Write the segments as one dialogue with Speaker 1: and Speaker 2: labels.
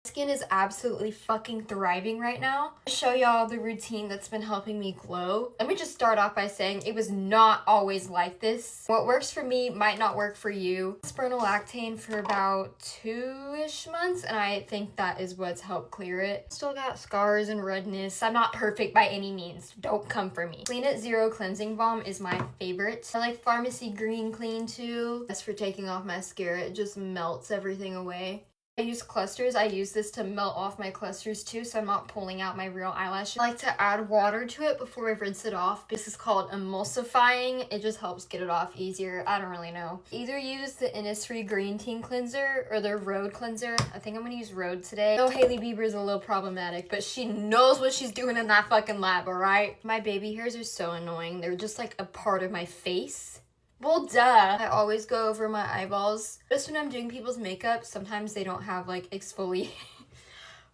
Speaker 1: Skin is absolutely fucking thriving right now. I'll show y'all the routine that's been helping me glow. Let me just start off by saying it was not always like this. What works for me might not work for you. Spironolactane for about 2-ish months, and I think that is what's helped clear it. Still got scars and redness. I'm not perfect by any means. Don't come for me. Clean It Zero Cleansing Balm is my favorite. I like Pharmacy Green Clean too. That's for taking off mascara. It just melts everything away. I use clusters. I use this to melt off my clusters too, so I'm not pulling out my real eyelashes. I like to add water to it before I rinse it off. This is called emulsifying. It just helps get it off easier. I don't really know. Either use the Innisfree Green Tea Cleanser or the Road Cleanser. I think I'm gonna use Road today. I know Hailey Bieber is a little problematic, but she knows what she's doing in that fucking lab, alright? My baby hairs are so annoying. They're just like a part of my face. Well, duh. I always go over my eyeballs. Just when I'm doing people's makeup, sometimes they don't have like exfoliate.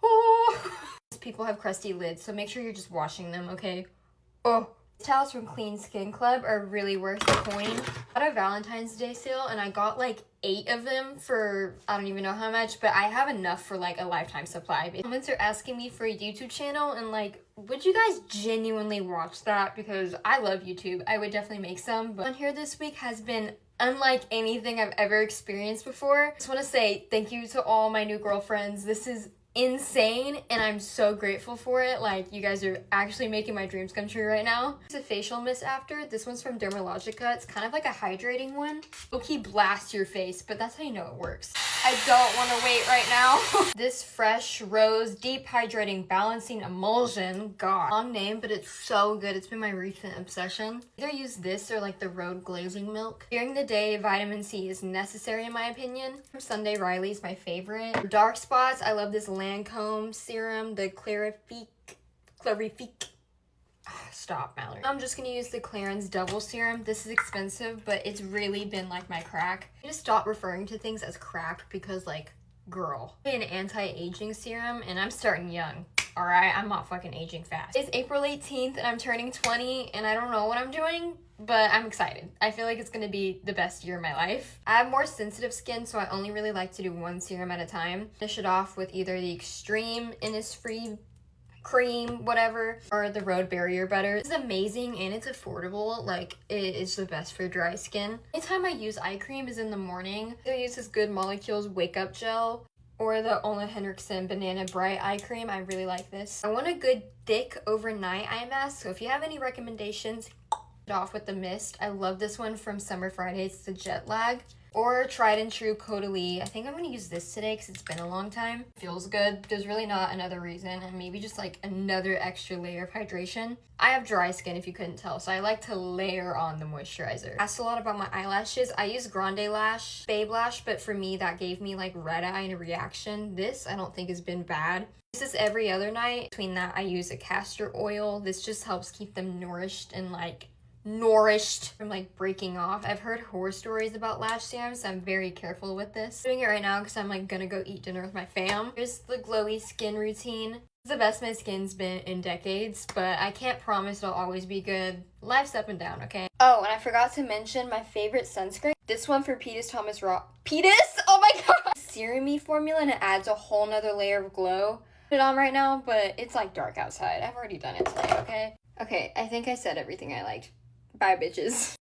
Speaker 1: Oh. People have crusty lids, so make sure you're just washing them, okay? Oh. Towels from Clean Skin Club are really worth the coin. I got a Valentine's Day sale and I got like 8 of them for I don't even know how much, but I have enough for like a lifetime supply. Comments are asking me for a YouTube channel and like, would you guys genuinely watch that? Because I love YouTube. I would definitely make some, but on here this week has been unlike anything I've ever experienced before. I just want to say thank you to all my new girlfriends. This is insane and I'm so grateful for it. Like, you guys are actually making my dreams come true right now. It's a facial mist after. This one's from Dermalogica. It's kind of like a hydrating one. It'll blast your face, but that's how you know it works. I don't want to wait right now. This Fresh Rose Deep Hydrating Balancing Emulsion. God, long name, but it's so good. It's been my recent obsession. Either use this or like the Road Glazing Milk. During the day, vitamin C is necessary in my opinion. From Sunday Riley's my favorite. For dark spots, I love this Lancome serum, the Clarifique. Stop, Mallory. I'm just gonna use the Clarins Double Serum. This is expensive, but it's really been like my crack. I just stop referring to things as crack because like, girl. An anti-aging serum, and I'm starting young. Alright, I'm not fucking aging fast. It's April 18th and I'm turning 20 and I don't know what I'm doing, but I'm excited. I feel like it's gonna be the best year of my life. I have more sensitive skin, so I only really like to do one serum at a time. Finish it off with either the Extreme Innisfree cream, whatever, or the Road Barrier Butter. It's amazing and it's affordable. Like, it is the best for dry skin. Anytime I use eye cream is in the morning. I use this Good Molecules Wake Up Gel or the Ole Henriksen Banana Bright Eye Cream. I really like this. I want a good thick overnight eye mask, so if you have any recommendations, off with the mist. I love this one from Summer Fridays. It's the Jet Lag. Or Tried and True Caudalie. I think I'm going to use this today because it's been a long time. Feels good. There's really not another reason, and maybe just like another extra layer of hydration. I have dry skin if you couldn't tell, so I like to layer on the moisturizer. Asked a lot about my eyelashes. I use Grande Lash, Babe Lash, but for me that gave me like red eye and a reaction. This I don't think has been bad. This is every other night. Between that I use a castor oil. This just helps keep them nourished and like from like breaking off. I've heard horror stories about lash serums, so I'm very careful with this. I'm doing it right now because I'm like gonna go eat dinner with my fam. Here's the glowy skin routine. It's the best my skin's been in decades, but I can't promise it'll always be good. Life's up and down, okay? Oh, and I forgot to mention my favorite sunscreen. This one for Petus Thomas Rock. Petus? Oh my god! Serum-y formula, and it adds a whole nother layer of glow. Put it on right now, but it's like dark outside. I've already done it today, okay? Okay, I think I said everything I liked. Bye, bitches.